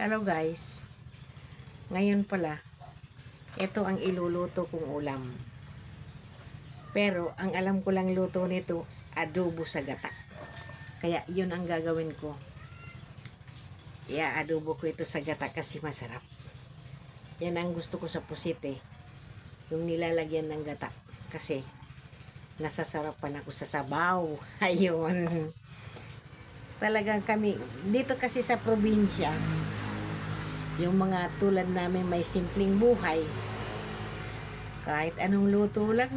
Hello guys. Ngayon pala, ito ang iluluto kong ulam. Pero ang alam ko lang luto nito, adobo sa gata. Kaya yun ang gagawin ko. Adobo ko ito sa gata kasi masarap. Yan ang gusto ko sa pusit eh. Yung nilalagyan ng gata. Kasi nasasarapan ako sa sabaw. Ayun. Talagang kami, dito kasi sa probinsya, yung mga tulad namin may simpleng buhay. Kahit anong luto lang,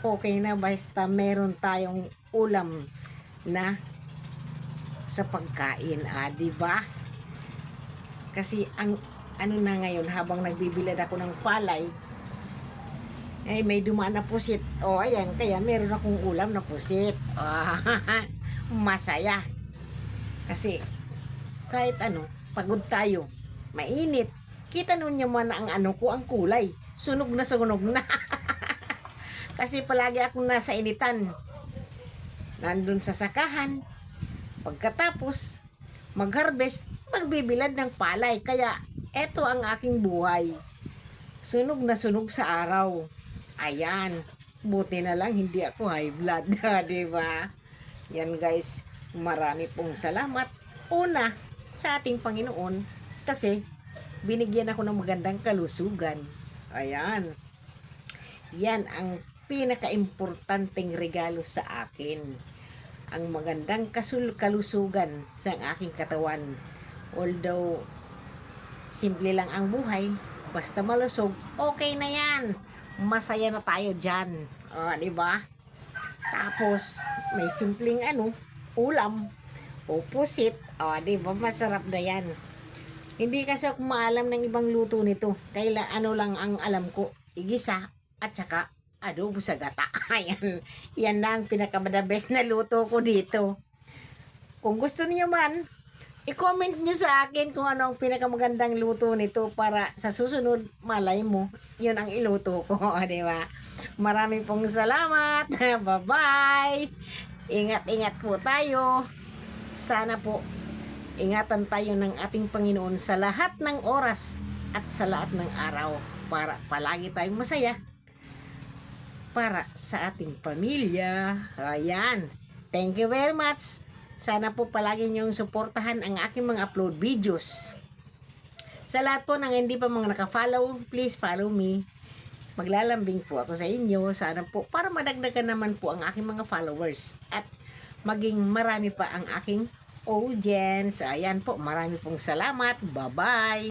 okay na basta meron tayong ulam na sa pagkain, di ba? Kasi ang ano na ngayon, habang nagbibilad ako ng palay, ay may dumaan na pusit. Ayan, kaya meron akong ulam na pusit. Masaya. Kasi kahit ano, pagod tayo, mainit. Kita nun nyo man ang ano ko, ang kulay. Sunog na sunog na. Kasi palagi akong nasa initan. Nandun sa sakahan. Pagkatapos, mag-harvest, magbibilad ng palay. Kaya, eto ang aking buhay. Sunog na sunog sa araw. Ayan. Buti na lang, hindi ako high blood. Diba? Yan guys. Marami pong salamat. Una, sa ating Panginoon. Kasi, binigyan ako ng magandang kalusugan. Ayan. Yan ang pinaka-importanteng regalo sa akin. Ang magandang kalusugan sa aking katawan. Although, simple lang ang buhay. Basta malusog, okay na yan. Masaya na tayo dyan. Diba? Tapos, may simpleng ulam. O pusit. Diba? Masarap na yan. Hindi kasi ako maalam ng ibang luto nito. Kaya lang ang alam ko, igisa at saka adobo sa gata. Ayan. Yan na ang pinaka-the best na luto ko dito. Kung gusto niyo man, i-comment niyo sa akin kung ano ang pinakamagandang luto nito para sa susunod, malay mo, yun ang iluto ko. Diba? Maraming pong salamat. Bye-bye. Ingat-ingat po tayo. Sana po ingatan tayo ng ating Panginoon sa lahat ng oras at sa lahat ng araw para palagi tayong masaya para sa ating pamilya. Ayan. Thank you very much. Sana po palagi niyong suportahan ang aking mga upload videos. Sa lahat po ng hindi pa mga nakafollow, please follow me. Maglalambing po ako sa inyo. Sana po para madagdagan naman po ang aking mga followers at maging marami pa ang aking audience. Ayan po, marami pong salamat. Bye-bye.